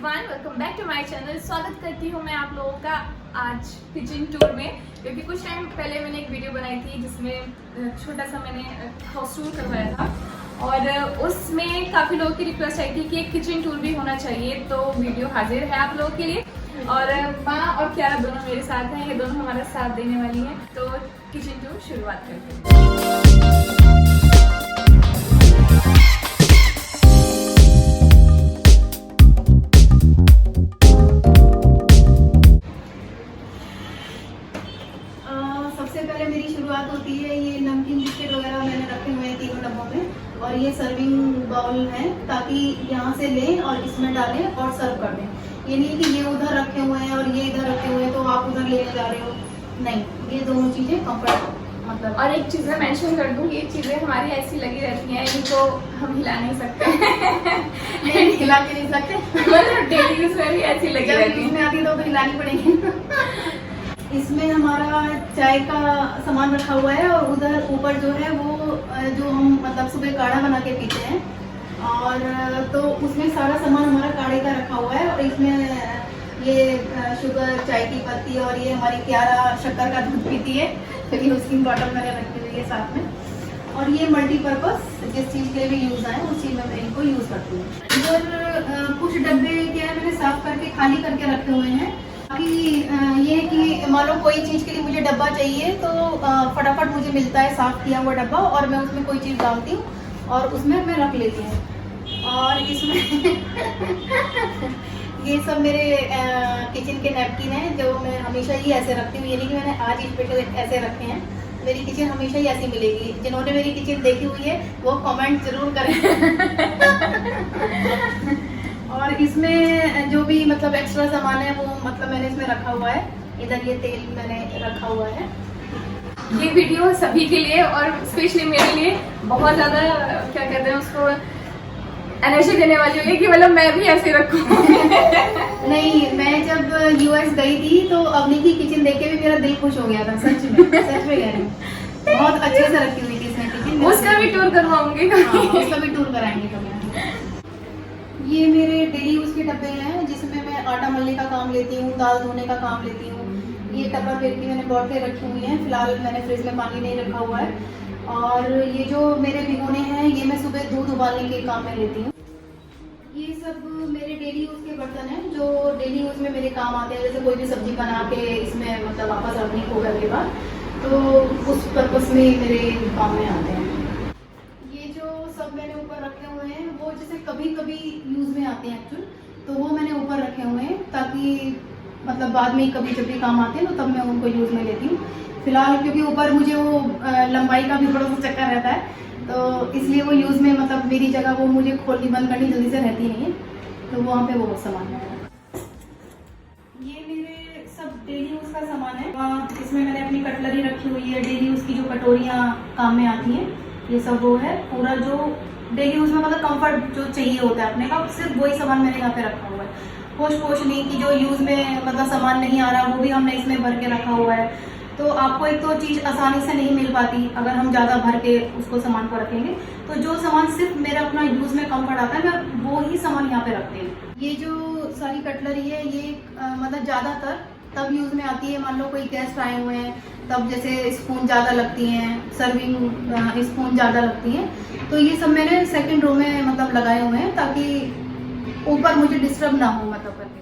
Everyone, welcome back to my channel. स्वागत करती हूँ मैं आप लोगों का आज किचन टूर में। क्योंकि कुछ टाइम पहले मैंने एक वीडियो बनाई थी जिसमें छोटा सा मैंने हाउस टूर करवाया था और उसमें काफ़ी लोगों की रिक्वेस्ट आई थी कि एक किचन टूर भी होना चाहिए, तो वीडियो हाजिर है आप लोगों के लिए। और माँ और क्यारा दोनों मेरे साथ हैं, ये दोनों हमारा साथ देने वाली हैं। तो किचन टूर शुरुआत करते हैं। शुरुआत होती है। ये नमकीन बिस्किट वगैरह मैंने रखे हुए हैं तीनों डब्बों में, और ये सर्विंग बाउल है ताकि यहाँ से लें और इसमें डालें और सर्व कर दें। ये नहीं कि ये उधर रखे हुए हैं और ये इधर रखे हुए हैं तो आप उधर लेने जा रहे हो, नहीं, ये दोनों चीज़ें कंफर्ट मतलब। और एक चीज़ मैं मेंशन कर दूँ, ये चीज़ें हमारी ऐसी लगी रहती हैं, इनको हम हिला नहीं सकते। नहीं, हिला के नहीं सकते, मतलब डेली यूज में भी ऐसी लगी रहती है। इसमें आती तो हिलानी पड़ेगी। इसमें हमारा चाय का सामान रखा हुआ है और उधर ऊपर जो है वो जो हम मतलब सुबह काढ़ा बना के पीते हैं, और तो उसमें सारा सामान हमारा काढ़े का रखा हुआ है। और इसमें ये शुगर, चाय की पत्ती, और ये हमारी क्यारा शक्कर का दूध पीती है, क्योंकि उसकी बॉटल मैंने रखी हुई है साथ में। और ये मल्टीपर्पज़ जिस चीज़ के लिए भी यूज़ आए उस चीज़ में मैं इनको यूज़ करती हूँ। इधर कुछ डब्बे क्या है मैंने साफ करके खाली करके रखे हुए हैं कि ये कि मान लो कोई चीज़ के लिए मुझे डब्बा चाहिए तो फटाफट मुझे मिलता है साफ़ किया हुआ डब्बा, और मैं उसमें कोई चीज़ डालती हूँ और उसमें मैं रख लेती हूँ। और इसमें ये सब मेरे किचन के नैपकिन हैं जो मैं हमेशा ही ऐसे रखती हूँ। ये नहीं कि मैंने आज स्पेशल ऐसे रखे हैं, मेरी किचन हमेशा ही ऐसी मिलेगी। जिन्होंने मेरी किचन देखी हुई है वो कमेंट जरूर करें। और इसमें जो भी मतलब एक्स्ट्रा सामान है वो मतलब मैंने इसमें रखा हुआ है। इधर ये तेल मैंने रखा हुआ है। ये वीडियो सभी के लिए और स्पेशली मेरे लिए बहुत ज़्यादा क्या कहते हैं उसको एनर्जी देने वाली है कि मतलब मैं भी ऐसे रखूं। नहीं, मैं जब यूएस गई थी तो अवनी की किचन देख के भी मेरा दिल खुश हो गया था, सच में कह रही हूँ। बहुत अच्छे से रखी हुई थी इसमें किचन। उसका भी टूर करवाऊंगी, उसका भी टूर कराएंगे कभी। ये मेरे डेली यूज के डब्बे हैं जिसमें मैं आटा मलने का काम लेती हूँ, दाल धोने का काम लेती हूँ। ये टपरवेयर की मैंने बॉटलें रखी हुई हैं, फिलहाल मैंने फ्रिज में पानी नहीं रखा हुआ है। और ये जो मेरे भिगोने हैं ये मैं सुबह दूध उबालने के काम में लेती हूँ। ये सब मेरे डेली यूज के बर्तन हैं जो डेली यूज में मेरे काम आते हैं। जैसे कोई भी सब्जी बना के इसमें मतलब वापस रखनी हो घर के बाद, तो उस पर्पस में मेरे काम में आते हैं। ये जो सब मैंने ऊपर रखे हुए हैं वो जैसे कभी कभी यूज में आते हैं एक्चुअल, तो वो मैंने ऊपर रखे हुए हैं ताकि मतलब बाद में कभी जब भी काम आते हैं तो तब मैं उनको यूज में लेती हूँ। फिलहाल क्योंकि ऊपर मुझे वो लंबाई का भी थोड़ा सा चक्कर रहता है, तो इसलिए वो यूज में मतलब मेरी जगह वो मुझे खोलनी बंद करनी जल्दी से रहती नहीं है, तो वहाँ पे वो सामान है। ये मेरे सब डेली यूज का सामान है। इसमें मैंने अपनी कटलरी रखी हुई है, डेली यूज की जो कटोरियाँ काम में आती हैं, ये सब वो है। पूरा जो डेली यूज में मतलब कंफर्ट जो चाहिए होता है अपने का, सिर्फ वही सामान मैंने यहाँ पे रखा हुआ है। होश नहीं कि जो यूज में मतलब सामान नहीं आ रहा वो भी हमने इसमें भर के रखा हुआ है। तो आपको एक तो चीज़ आसानी से नहीं मिल पाती अगर हम ज़्यादा भर के उसको सामान को रखेंगे। तो जो सामान सिर्फ मेरा अपना यूज में कंफर्ट आता है मैं वो ही सामान यहाँ पे रखती हूँ। ये जो सारी कटलरी है ये मतलब ज़्यादातर तब यूज में आती है, मान लो कोई गेस्ट आए हुए हैं तब जैसे स्पून ज़्यादा लगती हैं, सर्विंग स्पून ज़्यादा लगती हैं, तो ये सब मैंने सेकंड रो में मतलब लगाए हुए हैं ताकि ऊपर मुझे डिस्टर्ब ना हो मतलब करके।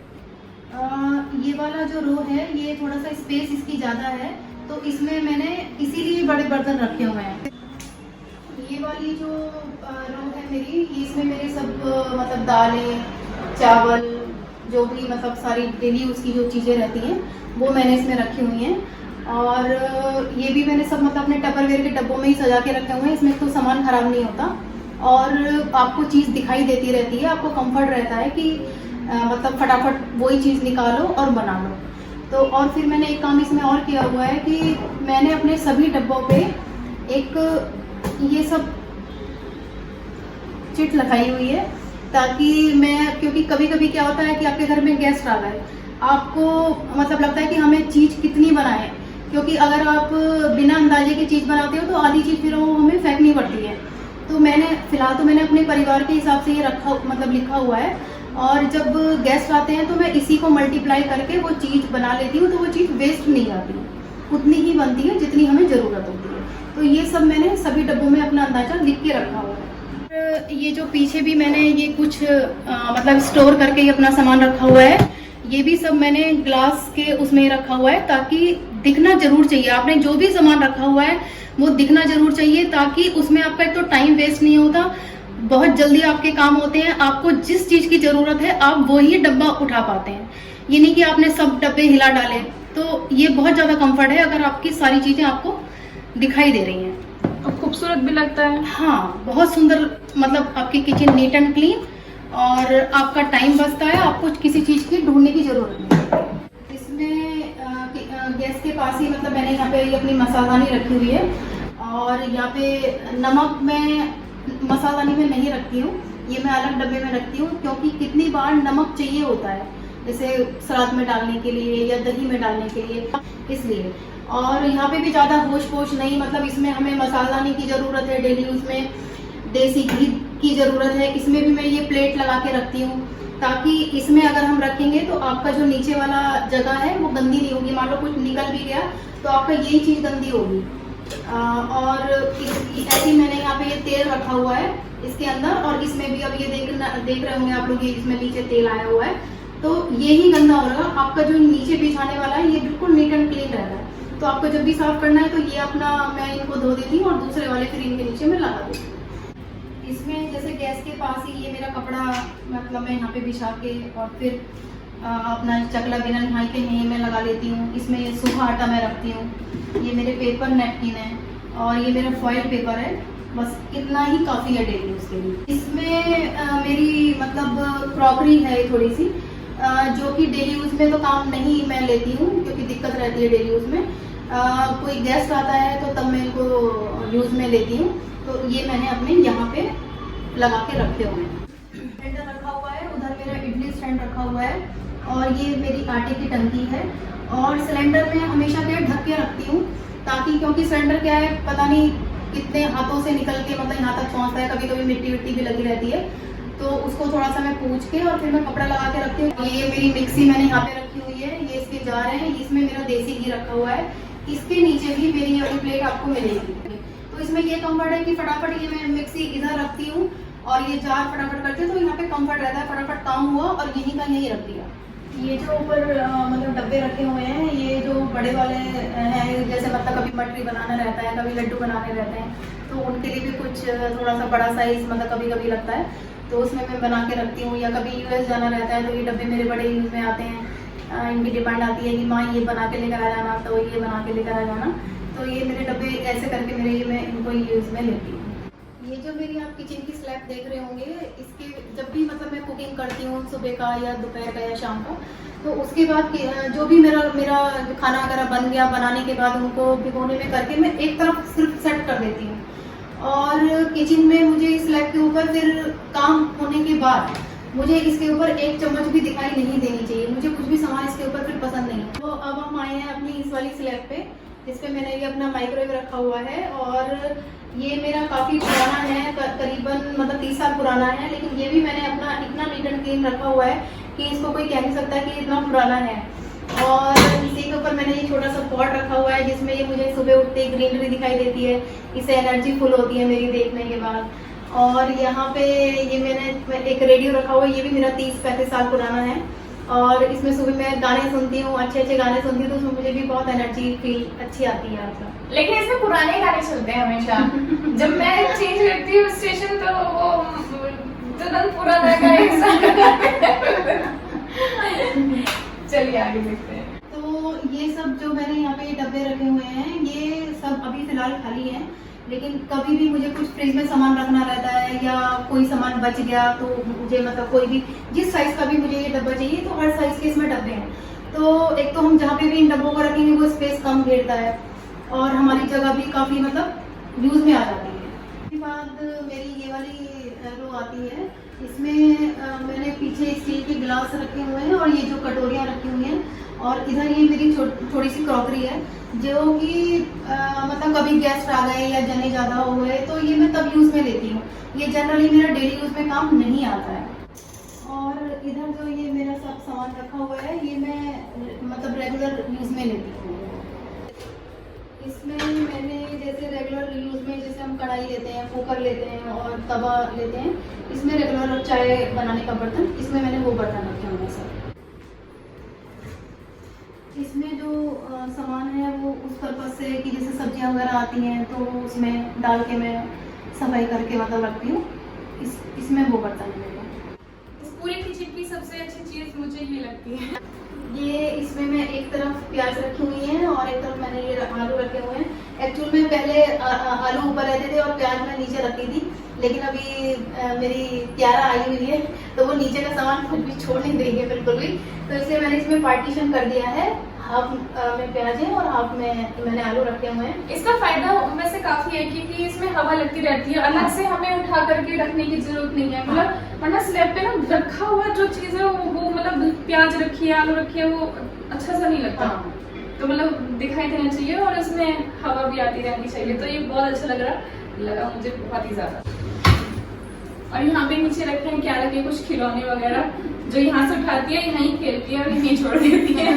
ये वाला जो रो है ये थोड़ा सा स्पेस इसकी ज़्यादा है, तो इसमें मैंने इसीलिए बड़े बर्तन रखे हुए हैं। ये वाली जो रो है मेरी, इसमें मेरे सब मतलब दालें, चावल, जो भी मतलब सारी डेली उसकी जो चीज़ें रहती हैं वो मैंने इसमें रखी हुई हैं। और ये भी मैंने सब मतलब अपने टपरवेयर के डब्बों में ही सजा के रखे हुए हैं। इसमें तो सामान खराब नहीं होता और आपको चीज़ दिखाई देती रहती है, आपको कंफर्ट रहता है कि मतलब फटाफट वही चीज़ निकालो और बना लो। तो और फिर मैंने एक काम इसमें और किया हुआ है कि मैंने अपने सभी डब्बों पे एक ये सब चिट लगाई हुई है ताकि मैं, क्योंकि कभी कभी क्या होता है कि आपके घर में गेस्ट आ गए, आपको मतलब लगता है कि हमें चीज़ कितनी बनाए, क्योंकि अगर आप बिना अंदाजे की चीज़ बनाते हो तो आधी चीज़ फिर वो हमें फेंकनी पड़ती है। तो मैंने फिलहाल तो मैंने अपने परिवार के हिसाब से ये रखा मतलब लिखा हुआ है, और जब गेस्ट आते हैं तो मैं इसी को मल्टीप्लाई करके वो चीज़ बना लेती हूँ, तो वो चीज़ वेस्ट नहीं जाती, उतनी ही बनती है जितनी हमें ज़रूरत होती है। तो ये सब मैंने सभी डब्बों में अपना अंदाज़ा लिख के रखा हुआ है। ये जो पीछे भी मैंने ये कुछ मतलब स्टोर करके ही अपना सामान रखा हुआ है, ये भी सब मैंने ग्लास के उसमें रखा हुआ है, ताकि दिखना जरूर चाहिए। आपने जो भी सामान रखा हुआ है वो दिखना जरूर चाहिए, ताकि उसमें आपका एक तो टाइम वेस्ट नहीं होता, बहुत जल्दी आपके काम होते हैं, आपको जिस चीज की जरूरत है आप वो ही डब्बा उठा पाते हैं। ये नहीं कि आपने सब डब्बे हिला डाले। तो ये बहुत ज्यादा कंफर्ट है अगर आपकी सारी चीजें आपको दिखाई दे रही हैं। और खूबसूरत भी लगता है। हाँ, बहुत सुंदर, मतलब आपकी किचन नीट एंड क्लीन, और आपका टाइम बचता है, आपको किसी चीज की ढूंढने की जरूरत नहीं। इसमें गैस के पास ही मतलब मैंने यहाँ पे अपनी मसालादानी रखी हुई है, और यहाँ पे नमक मैं मसालादानी में नहीं रखती हूँ, ये मैं अलग डब्बे में रखती हूँ, क्योंकि कितनी बार नमक चाहिए होता है, जैसे सलाद में डालने के लिए या दही में डालने के लिए, इसलिए। और यहाँ पे भी ज़्यादा होश पोश नहीं, मतलब इसमें हमें मसालादानी की ज़रूरत है डेली, उसमें देसी घी की ज़रूरत है। इसमें भी मैं ये प्लेट लगा के रखती हूँ, ताकि इसमें अगर हम रखेंगे तो आपका जो नीचे वाला जगह है वो गंदी नहीं होगी। मान लो कुछ निकल भी गया तो आपका यही चीज़ गंदी होगी। और ऐसे ही मैंने यहाँ पे ये तेल रखा हुआ है इसके अंदर, और इसमें भी अब ये देख रहे होंगे आप लोग, ये इसमें नीचे तेल आया हुआ है, तो ये ही गंदा होगा। आपका जो नीचे बिछाने वाला है ये बिल्कुल नीट एंड क्लीन रहता है, तो आपको जब भी साफ करना है तो ये अपना मैं इनको धो देती हूँ और दूसरे वाले फिर इनके नीचे में लगा देती हूँ। इसमें जैसे गैस के पास ही ये मेरा कपड़ा मतलब मैं यहाँ पे बिछा के और फिर अपना चकला बिना नहाई के यहीं मैं लगा लेती हूँ। इसमें ये सूखा आटा मैं रखती हूँ, ये मेरे पेपर नैपकिन है, और ये मेरा फॉयल पेपर है, बस इतना ही काफ़ी है डेली उसके लिए। इसमें मेरी मतलब क्रॉकरी है थोड़ी सी, जो कि डेली यूज में तो काम नहीं मैं लेती हूँ, क्योंकि दिक्कत रहती है डेली यूज में। कोई गेस्ट आता है तो तब मैं इनको यूज में लेती हूँ, तो ये मैंने अपने यहाँ पे लगा के रखे हुए हैं। सिलेंडर रखा हुआ है, उधर मेरा इडली स्टैंड रखा हुआ है, और ये मेरी आटे की टंकी है। और सिलेंडर में हमेशा क्या ढक के रखती हूँ, ताकि क्योंकि सिलेंडर क्या है पता नहीं कितने हाथों से निकल के मतलब यहाँ तक पहुँचता है, कभी कभी मिट्टी विट्टी भी लगी रहती है, तो उसको थोड़ा सा मैं पूछ के और फिर मैं कपड़ा लगा के रखती हूँ। ये मेरी मिक्सी मैंने यहाँ पे रखी हुई है, ये इसके जार हैं, इसमें मेरा देसी घी रखा हुआ है। इसके नीचे भी मेरी ये प्लेट आपको मिलेगी। तो इसमें ये कम्फर्ट है कि फटाफट ये मैं मिक्सी इधर रखती हूँ और ये जार फटाफट करती हूँ, तो यहाँ पे कम्फर्ट रहता है, फटाफट काम हुआ और यहीं का यहीं रख दिया। ये जो ऊपर मतलब डब्बे रखे हुए हैं, ये जो बड़े वाले हैं, जैसे मतलब कभी मटरी बनाना रहता है, कभी लड्डू बनाने रहते हैं, तो उनके लिए भी कुछ थोड़ा सा बड़ा साइज मतलब कभी कभी लगता है, तो उसमें मैं बना के रखती हूँ। या कभी यूएस जाना रहता है तो ये डब्बे मेरे बड़े यूज में आते हैं, इनकी डिमांड आती है कि माँ ये बना के लेकर आ जाना, तो ये बना के लेकर आ जाना, तो ये मेरे डब्बे ऐसे करके मेरे ये मैं इनको यूज में लेती हूँ। ये जो मेरी आप किचन की स्लैब देख रहे होंगे, इसके जब भी मतलब मैं कुकिंग करती हूँ सुबह का या दोपहर का या शाम का, तो उसके बाद जो भी मेरा खाना वगैरह बन गया, बनाने के बाद उनको भिगोने में करके मैं एक तरफ सिर्फ सेट कर देती हूँ। और किचन में मुझे इस स्लैब के ऊपर फिर काम होने के बाद मुझे इसके ऊपर एक चम्मच भी दिखाई नहीं देनी चाहिए, मुझे कुछ भी सामान इसके ऊपर फिर पसंद नहीं है। तो अब हम आए हैं अपनी इस वाली स्लैब पे, जिसपे मैंने ये अपना माइक्रोवेव रखा हुआ है, और ये मेरा काफ़ी पुराना है, करीबन मतलब 30 साल पुराना है, लेकिन ये भी मैंने अपना इतना नीट एंड क्लीन रखा हुआ है कि इसको कोई कह नहीं सकता कि इतना पुराना है। और इसी के ऊपर मैंने ये छोटा सा पॉट रखा हुआ है, जिसमें ये मुझे सुबह उठते ही ग्रीनरी दिखाई देती है, इससे एनर्जी फुल होती है मेरी देखने के बाद। और यहाँ पे ये मैंने एक रेडियो रखा हुआ है, ये भी मेरा 30-35 साल पुराना है, और इसमें सुबह मैं गाने सुनती हूँ, अच्छे अच्छे गाने सुनती हूँ, तो उसमें मुझे भी बहुत एनर्जी फील अच्छी आती है। आपका लेकिन इसमें पुराने गाने चलते हैं हमेशा। जब मैं चेंज करती हूँ स्टेशन तो वो तुरंत पुराना गाना। चलिए आगे देखते हैं। तो ये सब जो मैंने यहाँ पे डब्बे रखे हुए हैं, ये सब अभी फिलहाल खाली हैं, लेकिन कभी भी मुझे कुछ फ्रिज में सामान रखना रहता है या कोई सामान बच गया तो मुझे मतलब कोई भी जिस साइज का भी मुझे ये डब्बा चाहिए, तो हर साइज के इसमें डब्बे हैं। तो एक तो हम जहाँ पे भी इन डब्बों को रखेंगे वो स्पेस कम घेरता है, और हमारी जगह भी काफ़ी मतलब यूज में आ जाती है। उसके बाद मेरी ये वाली रो आती है, इसमें मैंने पीछे स्टील के गिलास रखे हुए हैं और ये जो कटोरियाँ रखी हुई हैं, और इधर ये मेरी थोड़ी सी क्रॉकरी है, जो कि मतलब कभी गेस्ट आ गए या जने ज़्यादा हो गए तो ये मैं तब यूज़ में लेती हूँ, ये जनरली मेरा डेली यूज़ में काम नहीं आता है। और इधर जो ये मेरा सब सामान रखा हुआ है, ये मैं मतलब रेगुलर यूज़ में लेती हूँ। इसमें मैंने जैसे रेगुलर यूज़ में जैसे हम कढ़ाई लेते हैं, कुकर लेते हैं और तवा लेते हैं, इसमें रेगुलर चाय बनाने का बर्तन, इसमें मैंने वो बर्तन रखे हुए हैं सब। इसमें जो सामान है वो उस पर्पज़ से कि जैसे सब्जियां वगैरह आती हैं तो उसमें डाल के मैं सफाई करके मतलब रखती हूँ। इसमें वो बर्तन है मेरे। इस पूरे किचन की सबसे अच्छी चीज़ मुझे ये लगती है, ये इसमें मैं एक तरफ प्याज रखी हुई है और एक तरफ मैंने ये आलू रखे हुए हैं। एक्चुअल में पहले आलू ऊपर रहते थे और प्याज मैं नीचे रखती थी, लेकिन अभी मेरी क्यारा आई हुई है तो वो नीचे का सामान कुछ भी छोड़ नहीं देंगे बिल्कुल भी, तो इसलिए मैंने इसमें पार्टीशन कर दिया है। हाफ में प्याज है और हाफ में मैंने आलू रखे हुए हैं। इसका फायदा वैसे काफी है क्योंकि इसमें हवा लगती रहती है, अलग से हमें उठा करके रखने की जरूरत नहीं है। मतलब वरना स्लैब पे ना रखा हुआ जो चीज है वो मतलब प्याज रखी है, आलू रखी है, वो अच्छा सा नहीं लगता। तो मतलब दिखाई देना चाहिए और इसमें हवा भी आती रहनी चाहिए, तो ये बहुत अच्छा लगा मुझे बहुत ही ज्यादा। और यहाँ पे नीचे रखे हैं क्या रखे, कुछ खिलौने वगैरह जो यहाँ से उठाती है, यहीं खेलती है और यहीं छोड़ देती है।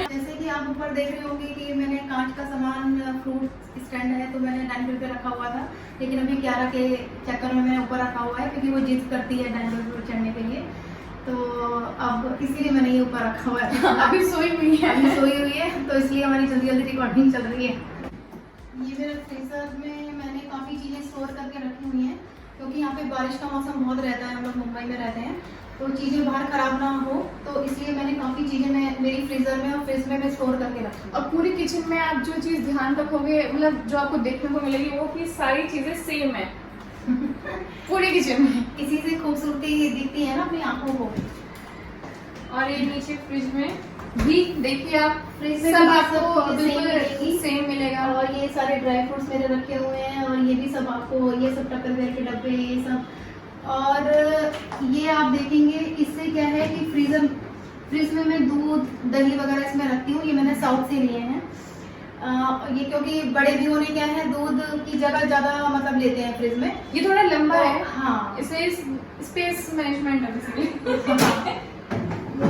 जैसे कि आप ऊपर देख रहे होंगे कि मैंने कांच का सामान, फ्रूट स्टैंड है तो मैंने डाइनिंग टेबल पे रखा हुआ था, लेकिन अभी क्यारा के चक्कर में मैंने ऊपर रखा हुआ है क्योंकि वो जिद करती है डाइनिंग टेबल पर चढ़ने के लिए, तो अब इसीलिए मैंने ये ऊपर रखा हुआ है। अभी सोई हुई है, तो इसलिए हमारी जल्दी जल्दी रिकॉर्डिंग चल रही है। ये मेरे फ्रीजर में मैंने काफ़ी चीज़ें स्टोर करके रखी हुई हैं क्योंकि यहाँ पे बारिश का मौसम बहुत रहता है, हम लोग मुंबई में रहते हैं, तो चीज़ें बाहर ख़राब ना हो, तो इसलिए मैंने काफ़ी चीज़ें मैं मेरी फ्रीज़र में और फ्रिज में मैं स्टोर करके रखी हूँ। और पूरी किचन में आप जो चीज़ ध्यान रखोगे, मतलब जो आपको देखने को मिलेगी वो कि सारी चीज़ें सेम है पूरी किचन में। इसी से खूबसूरती दिखती है ना अपनी आंखों को। और ये नीचे फ्रिज में भी देखिए आप, फ्रिज में सब भी आपको सब बिल्कुल सेम मिलेगा। और ये सारे ड्राई फ्रूट्स मेरे रखे हुए हैं और ये भी सब आपको, ये सब टपरवेयर के डब्बे ये सब। और ये आप देखेंगे इससे क्या है कि फ्रिज में मैं दूध दही वगैरह इसमें रखती हूँ, ये मैंने साउथ से लिए हैं। ये क्योंकि बड़े भी होने क्या है, दूध की जगह ज़्यादा मतलब लेते हैं फ्रिज में, ये थोड़ा लंबा है। हाँ, इसे स्पेस मैनेजमेंट है बेसिकली। तो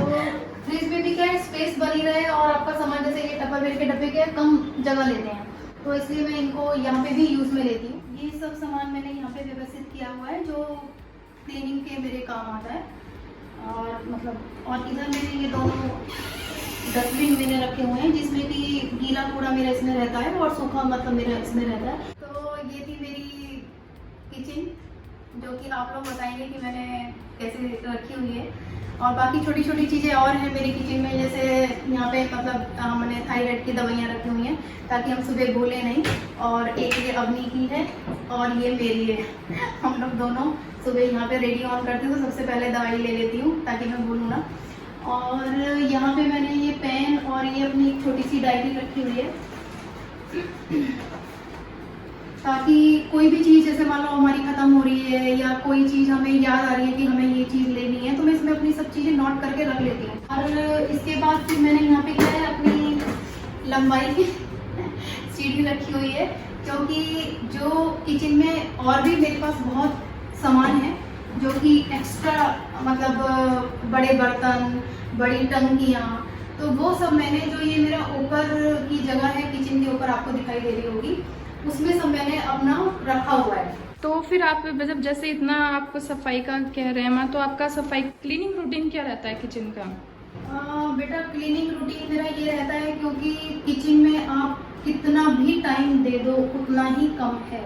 फ्रिज में भी क्या है, स्पेस बनी रहे और आपका सामान जैसे ये टपरवेयर के डब्बे के कम जगह लेते हैं, तो इसलिए मैं इनको यहाँ पे भी यूज़ में लेती हूँ। ये सब सामान मैंने यहाँ पे व्यवस्थित किया हुआ है जो क्लीनिंग के मेरे काम आता है। और मतलब और इधर मैंने ये दोनों डस्टबिन मैंने रखे हुए हैं जिसमें कि गीला कूड़ा मेरा इसमें रहता है और सूखा मतलब मेरा इसमें रहता है। तो ये थी मेरी किचन, जो कि आप लोग बताएंगे कि मैंने कैसे रखी हुई है। और बाकी छोटी छोटी चीज़ें और हैं मेरी किचन में, जैसे यहाँ पे मतलब मैंने थायराइड की दवाइयाँ रखी हुई हैं ताकि हम सुबह भूलें नहीं। और एक ये अवनी की है और ये मेरी है, हम लोग दोनों सुबह यहाँ पे रेडियो ऑन करती हूँ तो सबसे पहले दवाई ले लेती हूँ ताकि मैं भूलूँ ना। और यहाँ पे मैंने ये पेन और ये अपनी एक छोटी सी डायरी रखी हुई है ताकि कोई भी चीज़ जैसे मान लो हमारी ख़त्म हो रही है या कोई चीज़ हमें याद आ रही है कि हमें ये चीज़ लेनी है तो मैं इसमें अपनी सब चीज़ें नोट करके रख लेती हूँ। और इसके बाद फिर मैंने यहाँ पे क्या है, अपनी लंबाई की सीढ़ी रखी हुई है क्योंकि जो किचन में और भी मेरे पास बहुत सामान है जो कि एक्स्ट्रा मतलब बड़े बर्तन, बड़ी टंकियाँ, तो वो सब मैंने जो ये मेरा ऊपर की जगह है किचन के ऊपर आपको दिखाई दे रही होगी, उसमें सब मैंने अपना रखा हुआ है। तो फिर आप मतलब जैसे इतना आपको सफाई का कह रहे हैं माँ, तो आपका सफाई क्लीनिंग रूटीन क्या रहता है किचन का? बेटा क्लीनिंग रूटीन मेरा ये रहता है क्योंकि किचन में आप कितना भी टाइम दे दो उतना ही कम है,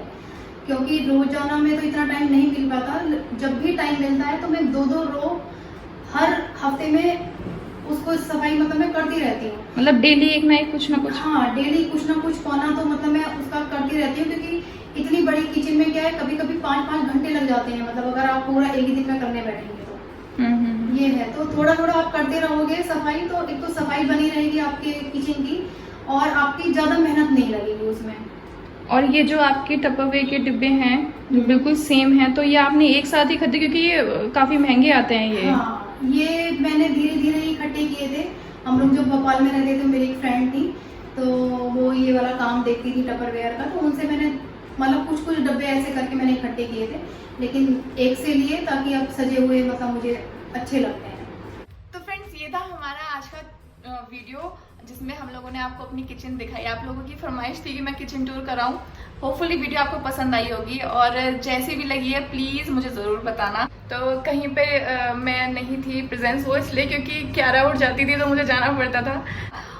क्योंकि रोजाना में तो इतना टाइम नहीं मिल पाता। जब भी टाइम मिलता है तो मैं 2-2 रो हर हफ्ते में उसको सफाई मतलब मैं करती रहती हूँ। मतलब डेली एक ना एक कुछ ना कुछ? हाँ, डेली कुछ ना कुछ कोना तो मतलब मैं उसका करती रहती हूँ क्योंकि इतनी बड़ी किचन में क्या है, कभी कभी 5-5 घंटे लग जाते हैं, मतलब अगर आप पूरा एक ही दिन में करने बैठेंगे तो ये है। तो थोड़ा थोड़ा आप करते रहोगे सफाई, तो एक तो सफाई बनी रहेगी आपके किचन की और आपकी ज़्यादा मेहनत नहीं लगेगी उसमें। और ये जो आपके टपरवेयर के डिब्बे हैं जो बिल्कुल सेम हैं, तो ये आपने एक साथ ही खरीदे क्योंकि ये काफ़ी महंगे आते हैं ये? हाँ, ये मैंने धीरे धीरे ही इकट्ठे किए थे। हम लोग जब भोपाल में रहते थे, मेरी एक फ्रेंड थी तो वो ये वाला काम देखती थी टपरवेयर का, तो उनसे मैंने मतलब कुछ कुछ डब्बे ऐसे करके मैंने इकट्ठे किए थे, लेकिन एक से लिए ताकि अब सजे हुए मतलब मुझे अच्छे लगते हैं। तो फ्रेंड्स, ये था हमारा आज का वीडियो जिसमें हम लोगों ने आपको अपनी किचन दिखाई। आप लोगों की फरमाइश थी कि मैं किचन टूर कराऊं। होपफुली वीडियो आपको पसंद आई होगी, और जैसी भी लगी है प्लीज़ मुझे ज़रूर बताना। तो कहीं पे मैं नहीं थी प्रेजेंस, वो इसलिए क्योंकि 11 उठ जाती थी तो मुझे जाना पड़ता था।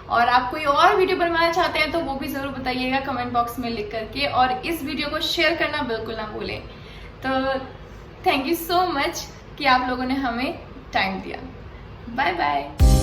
और आप कोई और वीडियो बनवाना चाहते हैं तो वो भी ज़रूर बताइएगा कमेंट बॉक्स में लिख करके, और इस वीडियो को शेयर करना बिल्कुल ना भूलें। तो थैंक यू सो मच कि आप लोगों ने हमें टाइम दिया। Bye bye.